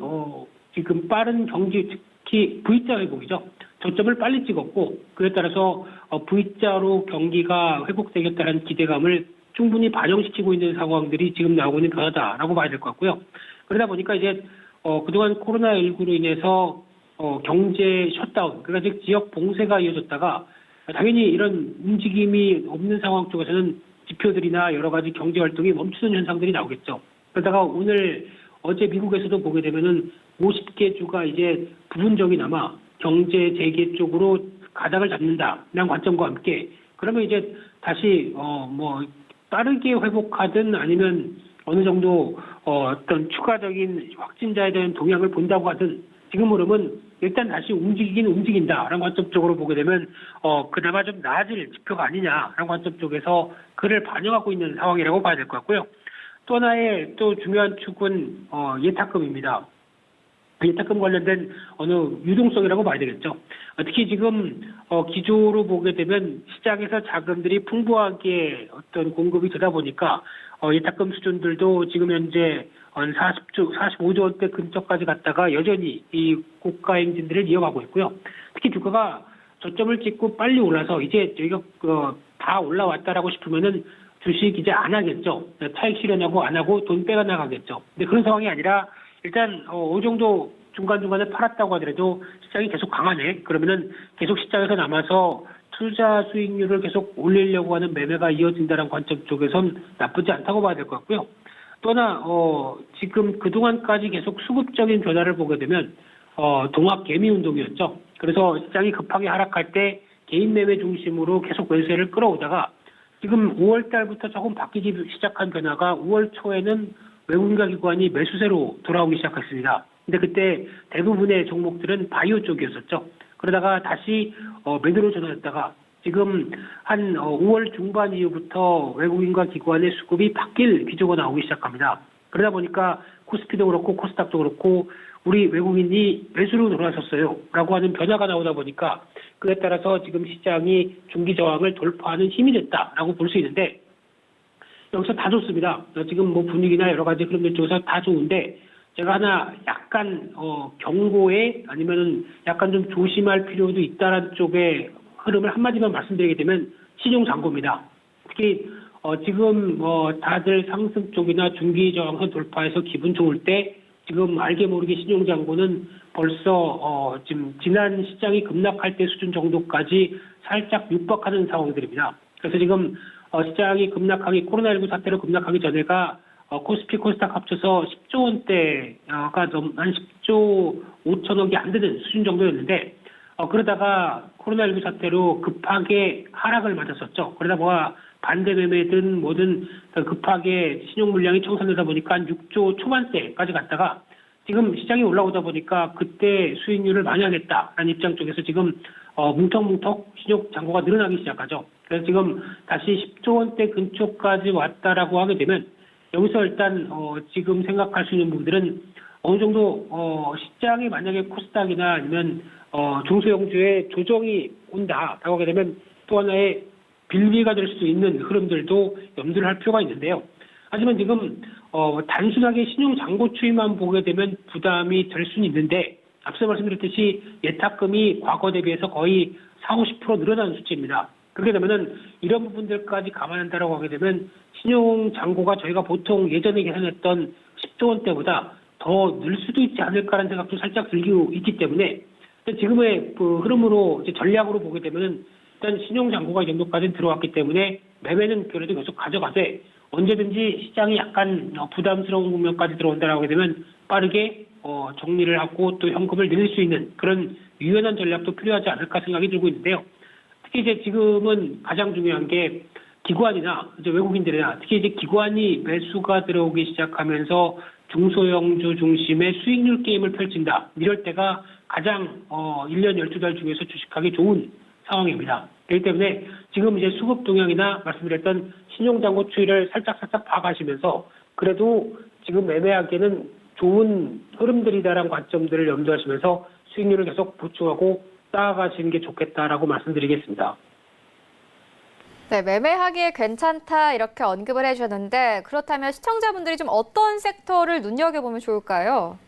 [SPEAKER 3] 지금 빠른 경기 특히 V자 회복이죠. 저점을 빨리 찍었고 그에 따라서 V자로 경기가 회복되겠다는 기대감을 충분히 반영시키고 있는 상황들이 지금 나오고 있는 변화다라고 봐야 될 것 같고요. 그러다 보니까 이제 그동안 코로나19로 인해서 경제 셧다운, 그러니까 즉 지역 봉쇄가 이어졌다가 당연히 이런 움직임이 없는 상황 쪽에서는 지표들이나 여러 가지 경제 활동이 멈추는 현상들이 나오겠죠. 그러다가 어제 미국에서도 보게 되면은 50개 주가 이제 부분적이나마 경제 재개 쪽으로 가닥을 잡는다라는 관점과 함께 그러면 이제 다시 빠르게 회복하든 아니면 어느 정도 어떤 추가적인 확진자에 대한 동향을 본다고 하든 지금 흐름은 일단 다시 움직이긴 움직인다라는 관점 쪽으로 보게 되면 그나마 좀 나아질 지표가 아니냐라는 관점 쪽에서 그를 반영하고 있는 상황이라고 봐야 될 것 같고요. 또 하나의 또 중요한 축은 예탁금입니다. 예탁금 관련된 어느 유동성이라고 봐야 되겠죠. 특히 지금 기조로 보게 되면 시장에서 자금들이 풍부하게 어떤 공급이 되다 보니까 예탁금 수준들도 지금 현재 45조 원대 근처까지 갔다가 여전히 이 고가 행진들을 이어가고 있고요. 특히 주가가 저점을 찍고 빨리 올라서 이제 저희가 다 올라왔다라고 싶으면은 주식 이제 안 하겠죠. 차익 실현하고 안 하고 돈 빼가 나가겠죠. 근데 그런 상황이 아니라 일단 어느 정도 중간중간에 팔았다고 하더라도 시장이 계속 강하네. 그러면은 계속 시장에서 남아서 투자 수익률을 계속 올리려고 하는 매매가 이어진다는 관점 쪽에선 나쁘지 않다고 봐야 될 것 같고요. 또 하나 지금 그동안까지 계속 수급적인 변화를 보게 되면 동학 개미 운동이었죠. 그래서 시장이 급하게 하락할 때 개인 매매 중심으로 계속 매수세를 끌어오다가 지금 5월 달부터 조금 바뀌기 시작한 변화가 5월 초에는 외국인과 기관이 매수세로 돌아오기 시작했습니다. 근데 그때 대부분의 종목들은 바이오 쪽이었었죠. 그러다가 다시 매도로 전환했다가 지금 한 5월 중반 이후부터 외국인과 기관의 수급이 바뀔 기조가 나오기 시작합니다. 그러다 보니까 코스피도 그렇고 코스닥도 그렇고 우리 외국인이 매수로 돌아섰어요 라고 하는 변화가 나오다 보니까 그에 따라서 지금 시장이 중기 저항을 돌파하는 힘이 됐다라고 볼 수 있는데 여기서 다 좋습니다. 지금 뭐 분위기나 여러 가지 그런 것 쪽에서 다 좋은데 제가 하나 약간 경고에 아니면은 약간 좀 조심할 필요도 있다라는 쪽의 흐름을 한마디만 말씀드리게 되면 신용 잔고입니다. 특히 지금 다들 상승 쪽이나 중기 저항선 돌파해서 기분 좋을 때 지금 알게 모르게 신용 잔고는 벌써 지금 지난 시장이 급락할 때 수준 정도까지 살짝 육박하는 상황들입니다. 그래서 지금 시장이 급락하기 코로나19 사태로 급락하기 전에가 코스피 코스닥 합쳐서 10조 원대가 한 10조 5천억이 안 되는 수준 정도였는데 그러다가 코로나19 사태로 급하게 하락을 맞았었죠. 그러다 보아 반대 매매든 뭐든 급하게 신용 물량이 청산되다 보니까 한 6조 초반대까지 갔다가 지금 시장이 올라오다 보니까 그때 수익률을 많이 하겠다라는 입장 쪽에서 지금 뭉텅뭉텅 신용 잔고가 늘어나기 시작하죠. 그래서 지금 다시 10조 원대 근처까지 왔다라고 하게 되면 여기서 일단 지금 생각할 수 있는 분들은 어느 정도 시장이 만약에 코스닥이나 아니면 중소형주에 조정이 온다라고 하게 되면 또 하나의 빌미가 될 수 있는 흐름들도 염두를 할 필요가 있는데요. 하지만 지금 단순하게 신용 잔고 추이만 보게 되면 부담이 될 수는 있는데 앞서 말씀드렸듯이 예탁금이 과거 대비해서 거의 40~50% 늘어나는 수치입니다. 그렇게 되면은 이런 부분들까지 감안한다라고 하게 되면 신용 잔고가 저희가 보통 예전에 계산했던 10조 원대보다 더 늘 수도 있지 않을까라는 생각도 살짝 들고 있기 때문에 지금의 그 흐름으로 이제 전략으로 보게 되면은 일단 신용 잔고가 이 정도까지 들어왔기 때문에 매매는 그래도 계속 가져가되 언제든지 시장이 약간 부담스러운 국면까지 들어온다라고 하게 되면 빠르게 정리를 하고 또 현금을 늘릴 수 있는 그런 유연한 전략도 필요하지 않을까 생각이 들고 있는데요. 특히 이제 지금은 가장 중요한 게 기관이나 이제 외국인들이나 특히 이제 기관이 매수가 들어오기 시작하면서 중소형주 중심의 수익률 게임을 펼친다. 이럴 때가 가장 1년 12달 중에서 주식하기 좋은 상황입니다. 그렇기 때문에 지금 이제 수급 동향이나 말씀드렸던 신용잔고 추이를 살짝 봐가시면서 그래도 지금 매매하기에는 좋은 흐름들이다라는 관점들을 염두하시면서 수익률을 계속 보충하고 쌓아가시는 게 좋겠다라고 말씀드리겠습니다.
[SPEAKER 1] 네, 매매하기에 괜찮다 이렇게 언급을 해주셨는데 그렇다면 시청자분들이 좀 어떤 섹터를 눈여겨보면 좋을까요?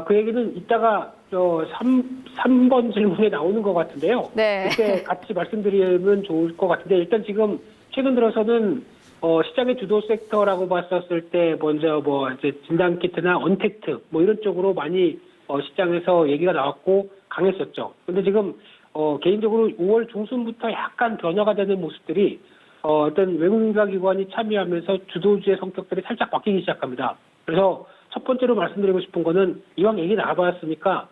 [SPEAKER 3] 그 얘기는 이따가 3번 질문에 나오는 것 같은데요.
[SPEAKER 1] 네.
[SPEAKER 3] 그때 같이 말씀드리면 좋을 것 같은데 일단 지금 최근 들어서는 시장의 주도 섹터라고 봤었을 때 먼저 이제 진단키트나 언택트 이런 쪽으로 많이 시장에서 얘기가 나왔고 강했었죠. 근데 지금 개인적으로 5월 중순부터 약간 변화가 되는 모습들이 어떤 외국인과 기관이 참여하면서 주도주의 성격들이 살짝 바뀌기 시작합니다. 그래서 첫 번째로 말씀드리고 싶은 거는 이왕 얘기 나와봤으니까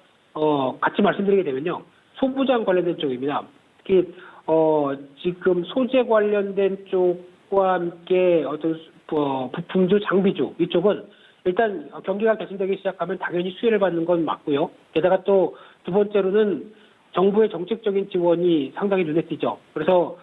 [SPEAKER 3] 같이 말씀드리게 되면요. 소부장 관련된 쪽입니다. 특히 지금 소재 관련된 쪽과 함께 어떤 부품주, 장비주 이쪽은 일단 경기가 개선되기 시작하면 당연히 수혜를 받는 건 맞고요. 게다가 또 두 번째로는 정부의 정책적인 지원이 상당히 눈에 띄죠. 그래서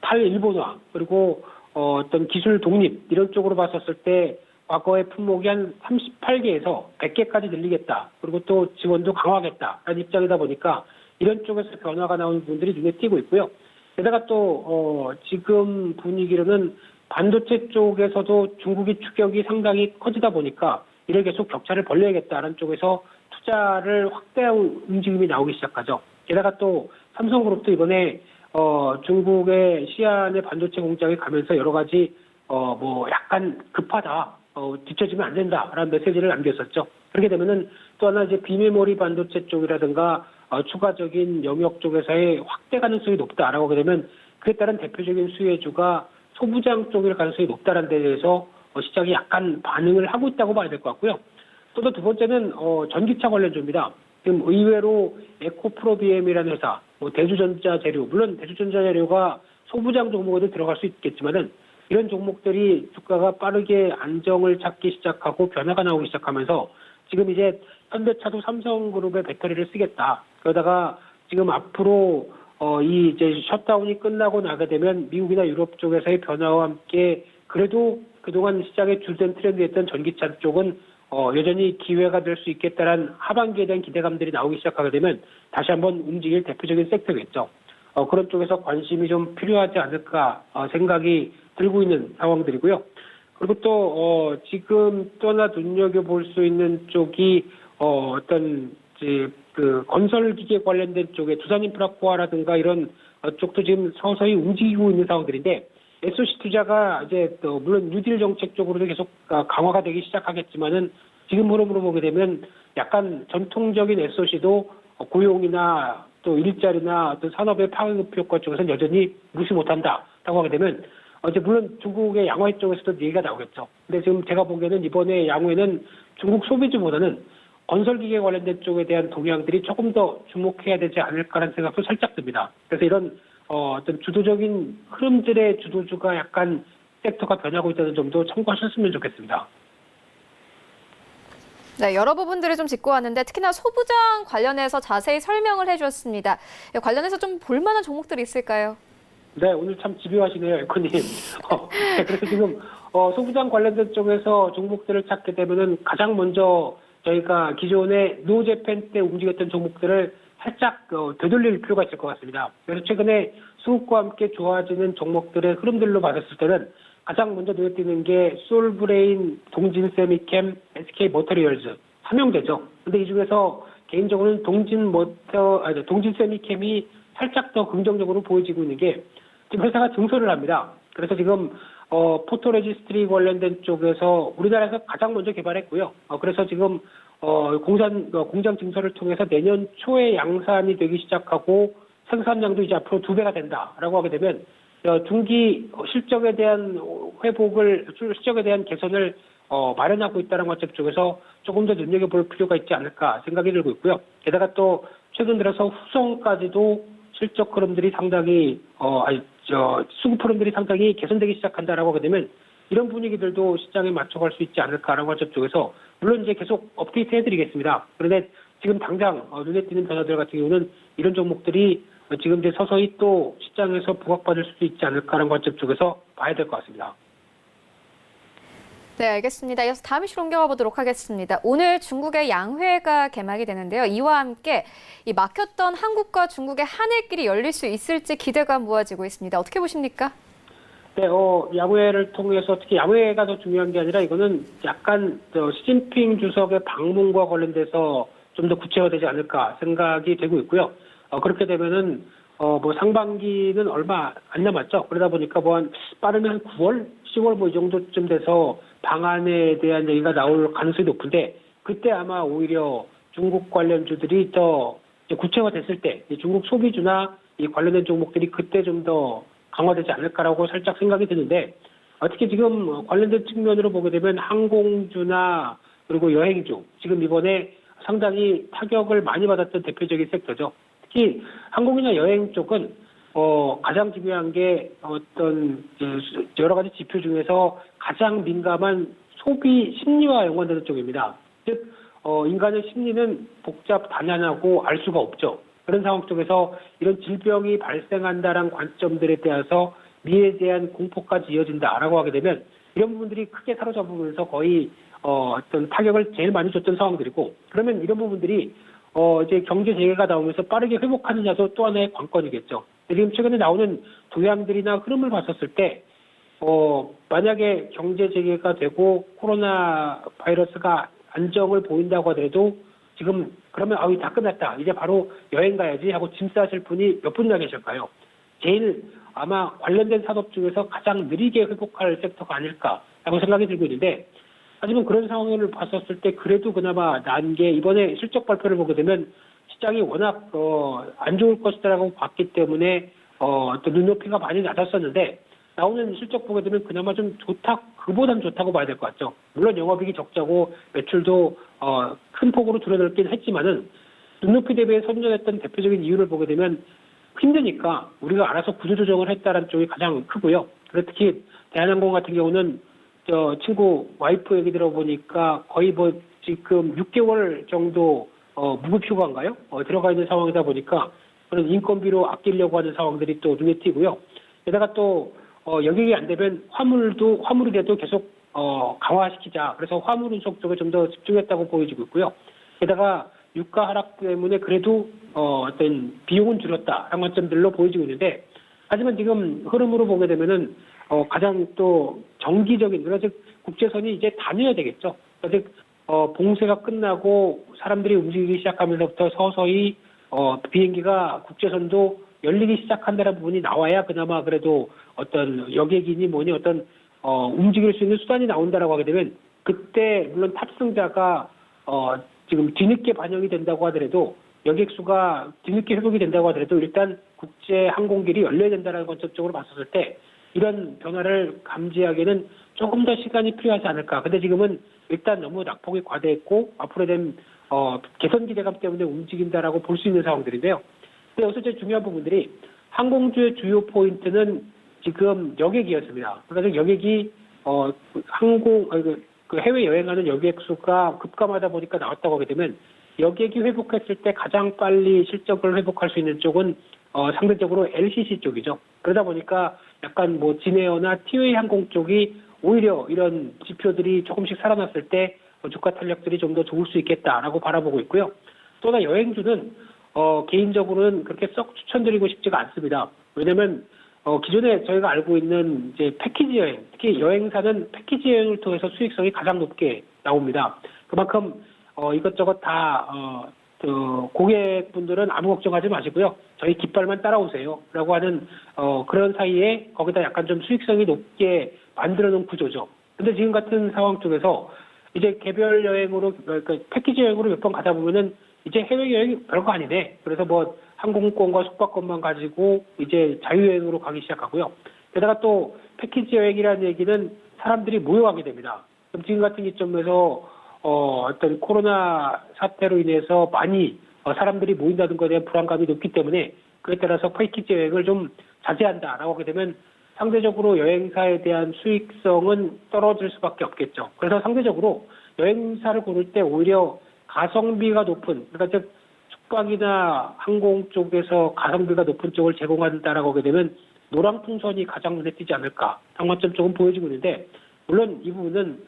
[SPEAKER 3] 탈일본화 그리고 어떤 기술 독립 이런 쪽으로 봤었을 때 과거의 품목이 한 38개에서 100개까지 늘리겠다. 그리고 또 지원도 강화하겠다라는 입장이다 보니까 이런 쪽에서 변화가 나오는 부분들이 눈에 띄고 있고요. 게다가 또 지금 분위기로는 반도체 쪽에서도 중국이 추격이 상당히 커지다 보니까 이를 계속 격차를 벌려야겠다는 쪽에서 투자를 확대한 움직임이 나오기 시작하죠. 게다가 또 삼성그룹도 이번에 중국의 시안의 반도체 공장에 가면서 여러 가지 뭐 약간 급하다, 뒤처지면 안 된다라는 메시지를 남겼었죠. 그렇게 되면은 또 하나 이제 비메모리 반도체 쪽이라든가 추가적인 영역 쪽에서의 확대 가능성이 높다라고 하게 되면 그에 따른 대표적인 수혜주가 소부장 쪽일 가능성이 높다라는 데 대해서 시장이 약간 반응을 하고 있다고 봐야 될 것 같고요. 또 두 번째는 전기차 관련주입니다. 지금 의외로 에코프로비엠이라는 회사, 대주전자재료, 물론 대주전자재료가 소부장 종목에도 들어갈 수 있겠지만은 이런 종목들이 주가가 빠르게 안정을 찾기 시작하고 변화가 나오기 시작하면서 지금 이제 현대차도 삼성그룹의 배터리를 쓰겠다. 그러다가 지금 앞으로 이 이제 셧다운이 끝나고 나게 되면 미국이나 유럽 쪽에서의 변화와 함께 그래도 그동안 시장의 주된 트렌드였던 전기차 쪽은 여전히 기회가 될 수 있겠다라는 하반기에 대한 기대감들이 나오기 시작하게 되면 다시 한번 움직일 대표적인 섹터겠죠. 그런 쪽에서 관심이 좀 필요하지 않을까 생각이 들고 있는 상황들이고요. 그리고 또 지금 또 하나 눈여겨볼 수 있는 쪽이 어떤 이제 그 건설기계 관련된 쪽에 두산인프라코아라든가 이런 쪽도 지금 서서히 움직이고 있는 상황들인데 SOC 투자가 이제 또 물론 뉴딜 정책 쪽으로도 계속 강화가 되기 시작하겠지만은 지금 흐름으로 보게 되면 약간 전통적인 SOC도 고용이나 또 일자리나 어떤 산업의 파급 효과 쪽에서는 여전히 무시 못한다라고 하게 되면 이제 물론 중국의 양화 쪽에서도 얘기가 나오겠죠. 근데 지금 제가 보기에는 이번에 양호에는 중국 소비주보다는 건설기계 관련된 쪽에 대한 동향들이 조금 더 주목해야 되지 않을까라는 생각도 살짝 듭니다. 그래서 이런 어떤 주도적인 흐름들의 주도주가 약간 섹터가 변하고 있다는 점도 참고하셨으면 좋겠습니다.
[SPEAKER 1] 네, 여러 부분들을 좀 짚고 왔는데 특히나 소부장 관련해서 자세히 설명을 해주었습니다. 관련해서 좀 볼만한 종목들이 있을까요?
[SPEAKER 3] 네, 오늘 참 집요하시네요, 에코님. 그래서 지금 소부장 관련된 쪽에서 종목들을 찾게 되면은 가장 먼저 저희가 기존에 노재팬 때 움직였던 종목들을 살짝 되돌릴 필요가 있을 것 같습니다. 그래서 최근에 수급과 함께 좋아지는 종목들의 흐름들로 봤을 때는 가장 먼저 눈에 띄는 게 솔브레인, 동진세미캠, SK머터리얼즈 3형제죠. 근데 이 중에서 개인적으로는 동진세미캠이 살짝 더 긍정적으로 보여지고 있는 게 지금 회사가 증설을 합니다. 그래서 지금 포토레지스트리 관련된 쪽에서 우리나라에서 가장 먼저 개발했고요. 그래서 지금 공장 증설을 통해서 내년 초에 양산이 되기 시작하고 생산량도 이제 앞으로 2배가 된다라고 하게 되면 중기 실적에 대한 실적에 대한 개선을 마련하고 있다는 관점 쪽에서 조금 더 눈여겨볼 필요가 있지 않을까 생각이 들고 있고요. 게다가 또 최근 들어서 후성까지도 실적 흐름들이 상당히 수급 흐름들이 상당히 개선되기 시작한다라고 하게 되면 이런 분위기들도 시장에 맞춰갈 수 있지 않을까라는 관점 쪽에서 물론 이제 계속 업데이트 해드리겠습니다. 그런데 지금 당장 눈에 띄는 변화들 같은 경우는 이런 종목들이 지금 이제 서서히 또 시장에서 부각받을 수도 있지 않을까라는 관점 쪽에서 봐야 될 것 같습니다.
[SPEAKER 1] 네, 알겠습니다. 이어서 다음 이슈로 옮겨가 보도록 하겠습니다. 오늘 중국의 양회가 개막이 되는데요. 이와 함께 이 막혔던 한국과 중국의 하늘길이 열릴 수 있을지 기대가 모아지고 있습니다. 어떻게 보십니까?
[SPEAKER 3] 네, 양회를 통해서 특히 양회가 더 중요한 게 아니라 이거는 약간 시진핑 주석의 방문과 관련돼서 좀 더 구체화되지 않을까 생각이 되고 있고요. 그렇게 되면은 뭐 상반기는 얼마 안 남았죠. 그러다 보니까 뭐 한 빠르면 한 9월, 10월 뭐 이 정도쯤 돼서 방안에 대한 얘기가 나올 가능성이 높은데 그때 아마 오히려 중국 관련주들이 더 구체화됐을 때 중국 소비주나 이 관련된 종목들이 그때 좀 더 강화되지 않을까라고 살짝 생각이 드는데 특히 지금 관련된 측면으로 보게 되면 항공주나 그리고 여행주 지금 이번에 상당히 타격을 많이 받았던 대표적인 섹터죠. 특히 항공이나 여행 쪽은 가장 중요한 게 어떤 여러 가지 지표 중에서 가장 민감한 소비 심리와 연관되는 쪽입니다. 즉 인간의 심리는 복잡 단연하고 알 수가 없죠. 그런 상황 속에서 이런 질병이 발생한다는 관점들에 대해서 미래에 대한 공포까지 이어진다라고 하게 되면 이런 부분들이 크게 사로잡으면서 거의 어떤 타격을 제일 많이 줬던 상황들이고 그러면 이런 부분들이 이제 경제 재개가 나오면서 빠르게 회복하느냐도 또 하나의 관건이겠죠. 지금 최근에 나오는 동향들이나 흐름을 봤었을 때 만약에 경제 재개가 되고 코로나 바이러스가 안정을 보인다고 하더라도 지금 그러면 다 끝났다. 이제 바로 여행 가야지 하고 짐 싸실 분이 몇 분이나 계실까요? 제일 아마 관련된 산업 중에서 가장 느리게 회복할 섹터가 아닐까라고 생각이 들고 있는데, 하지만 그런 상황을 봤었을 때 그래도 그나마 나은 게 이번에 실적 발표를 보게 되면 시장이 워낙 안 좋을 것이다라고 봤기 때문에 또 눈높이가 많이 낮았었는데, 나오는 실적 보게 되면 그나마 좀 그보단 좋다고 봐야 될 것 같죠. 물론 영업이익이 적자고 매출도 큰 폭으로 줄어들긴 했지만은 눈높이 대비해 선전했던 대표적인 이유를 보게 되면 힘드니까 우리가 알아서 구조조정을 했다는 쪽이 가장 크고요. 그리고 특히 대한항공 같은 경우는 저 친구 와이프 얘기 들어보니까 거의 지금 6개월 정도 무급휴가인가요? 들어가 있는 상황이다 보니까 그런 인건비로 아끼려고 하는 상황들이 또 눈에 띄고요. 게다가 또 여객이 안 되면 화물이라도 계속 강화시키자. 그래서 화물 운송 쪽에 좀 더 집중했다고 보여지고 있고요. 게다가 유가 하락 때문에 그래도 어떤 비용은 줄였다라는 관점들로 보여지고 있는데, 하지만 지금 흐름으로 보게 되면은 가장 또 정기적인, 그러니까 즉 국제선이 이제 다녀야 되겠죠. 그러니까 즉 봉쇄가 끝나고 사람들이 움직이기 시작하면서부터 서서히 비행기가 국제선도 열리기 시작한다는 부분이 나와야 그나마 그래도 어떤 여객이니 뭐니 어떤 움직일 수 있는 수단이 나온다라고 하게 되면, 그때 물론 탑승자가 지금 뒤늦게 반영이 된다고 하더라도, 여객 수가 뒤늦게 회복이 된다고 하더라도 일단 국제 항공길이 열려야 된다는 관점적으로 봤었을 때 이런 변화를 감지하기에는 조금 더 시간이 필요하지 않을까. 근데 지금은 일단 너무 낙폭이 과대했고 앞으로 된 개선 기대감 때문에 움직인다라고 볼 수 있는 상황들인데요. 근데 여기서 제일 중요한 부분들이, 항공주의 주요 포인트는 지금 여객이었습니다. 그래서 여객이 그 해외 여행하는 여객 수가 급감하다 보니까 나왔다고 하게 되면, 여객이 회복했을 때 가장 빨리 실적을 회복할 수 있는 쪽은 상대적으로 LCC 쪽이죠. 그러다 보니까 약간 진에어나 티웨이 항공 쪽이 오히려 이런 지표들이 조금씩 살아났을 때 주가 탄력들이 좀 더 좋을 수 있겠다라고 바라보고 있고요. 또한 여행주는 개인적으로는 그렇게 썩 추천드리고 싶지가 않습니다. 왜냐면 기존에 저희가 알고 있는 이제 패키지 여행, 특히 여행사는 패키지 여행을 통해서 수익성이 가장 높게 나옵니다. 그만큼 이것저것 다 고객분들은 아무 걱정하지 마시고요. 저희 깃발만 따라오세요라고 하는 그런 사이에 거기다 약간 좀 수익성이 높게 만들어 놓은 구조죠. 근데 지금 같은 상황 쪽에서 이제 개별 여행으로, 그러니까 패키지 여행으로 몇 번 가다 보면은 이제 해외여행이 별거 아니네. 그래서 항공권과 숙박권만 가지고 이제 자유여행으로 가기 시작하고요. 게다가 또 패키지 여행이라는 얘기는 사람들이 모여가게 됩니다. 그럼 지금 같은 기점에서 어떤 코로나 사태로 인해서 많이 사람들이 모인다는 것에 대한 불안감이 높기 때문에, 그에 따라서 패키지 여행을 좀 자제한다라고 하게 되면 상대적으로 여행사에 대한 수익성은 떨어질 수밖에 없겠죠. 그래서 상대적으로 여행사를 고를 때 오히려 가성비가 높은, 그러니까 즉 숙박이나 항공 쪽에서 가성비가 높은 쪽을 제공한다라고 하게 되면 노랑풍선이 가장 눈에 띄지 않을까, 상관점 쪽은 보여지고 있는데, 물론 이 부분은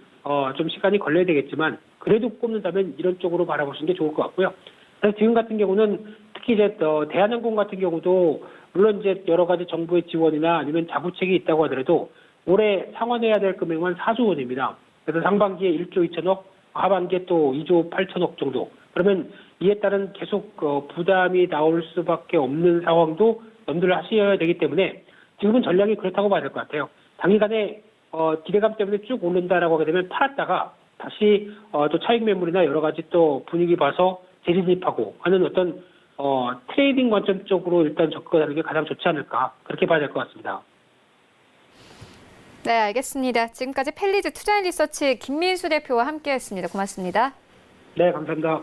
[SPEAKER 3] 좀 시간이 걸려야 되겠지만 그래도 꼽는다면 이런 쪽으로 바라보시는 게 좋을 것 같고요. 그래서 지금 같은 경우는 특히 이제 대한항공 같은 경우도 물론 이제 여러 가지 정부의 지원이나 아니면 자구책이 있다고 하더라도 올해 상환해야 될 금액만 4조 원입니다. 그래서 상반기에 1조 2천억, 하반기에 또 2조 8천억 정도. 그러면 이에 따른 계속 부담이 나올 수밖에 없는 상황도 염두를 하셔야 되기 때문에 지금은 전략이 그렇다고 봐야 될 것 같아요. 단기간에 기대감 때문에 쭉 오른다라고 하게 되면 팔았다가 다시 또 차익 매물이나 여러 가지 또 분위기 봐서 재진입하고 하는 어떤 트레이딩 관점 쪽으로 일단 접근하는 게 가장 좋지 않을까, 그렇게 봐야 될 것 같습니다.
[SPEAKER 1] 네, 알겠습니다. 지금까지 펠리즈 투자인리서치 김민수 대표와 함께했습니다. 고맙습니다.
[SPEAKER 3] 네, 감사합니다.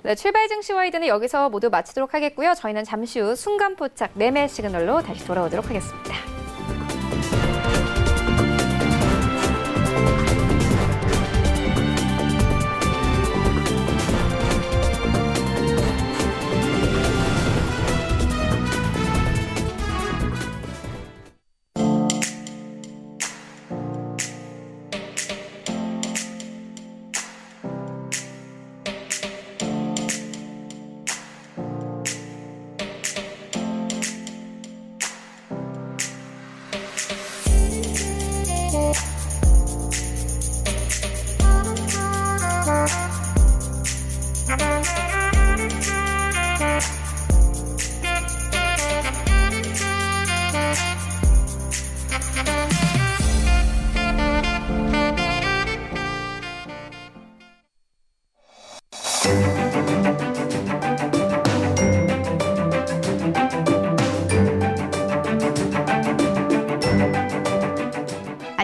[SPEAKER 1] 네, 출발 증시 와이드는 여기서 모두 마치도록 하겠고요. 저희는 잠시 후 순간 포착 매매 시그널로 다시 돌아오도록 하겠습니다.
[SPEAKER 4] Thank you.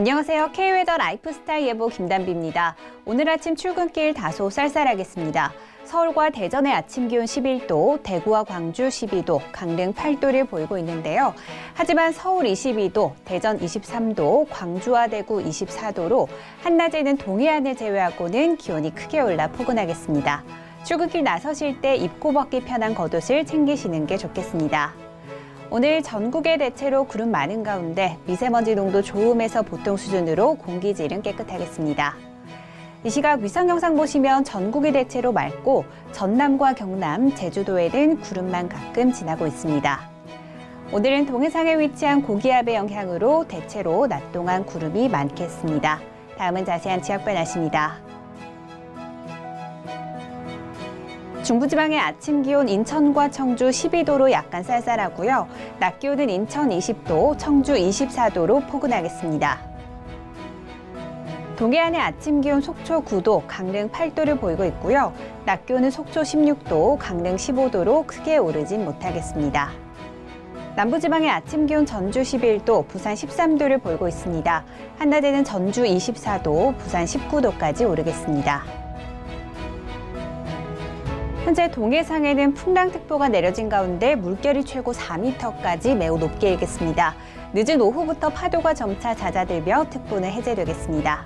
[SPEAKER 4] 안녕하세요. K웨더 라이프스타일 예보 김단비입니다. 오늘 아침 출근길 다소 쌀쌀하겠습니다. 서울과 대전의 아침 기온 11도, 대구와 광주 12도, 강릉 8도를 보이고 있는데요. 하지만 서울 22도, 대전 23도, 광주와 대구 24도로 한낮에는 동해안을 제외하고는 기온이 크게 올라 포근하겠습니다. 출근길 나서실 때 입고 벗기 편한 겉옷을 챙기시는 게 좋겠습니다. 오늘 전국에 대체로 구름 많은 가운데 미세먼지 농도 좋음에서 보통 수준으로 공기질은 깨끗하겠습니다. 이 시각 위성 영상 보시면 전국이 대체로 맑고 전남과 경남, 제주도에는 구름만 가끔 지나고 있습니다. 오늘은 동해상에 위치한 고기압의 영향으로 대체로 낮 동안 구름이 많겠습니다. 다음은 자세한 지역 변화입니다. 중부지방의 아침 기온 인천과 청주 12도로 약간 쌀쌀하고요. 낮 기온은 인천 20도, 청주 24도로 포근하겠습니다. 동해안의 아침 기온 속초 9도, 강릉 8도를 보이고 있고요. 낮 기온은 속초 16도, 강릉 15도로 크게 오르진 못하겠습니다. 남부지방의 아침 기온 전주 11도, 부산 13도를 보이고 있습니다. 한낮에는 전주 24도, 부산 19도까지 오르겠습니다. 현재 동해상에는 풍랑특보가 내려진 가운데 물결이 최고 4m까지 매우 높게 일겠습니다. 늦은 오후부터 파도가 점차 잦아들며 특보는 해제되겠습니다.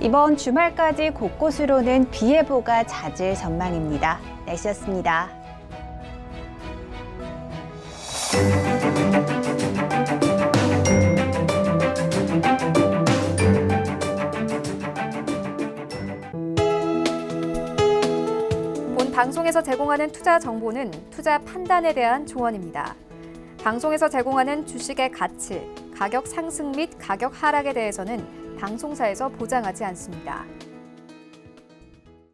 [SPEAKER 4] 이번 주말까지 곳곳으로는 비 예보가 잦을 전망입니다. 날씨였습니다.
[SPEAKER 1] 방송에서 제공하는 투자 정보는 투자 판단에 대한 조언입니다. 방송에서 제공하는 주식의 가치, 가격 상승 및 가격 하락에 대해서는 방송사에서 보장하지 않습니다.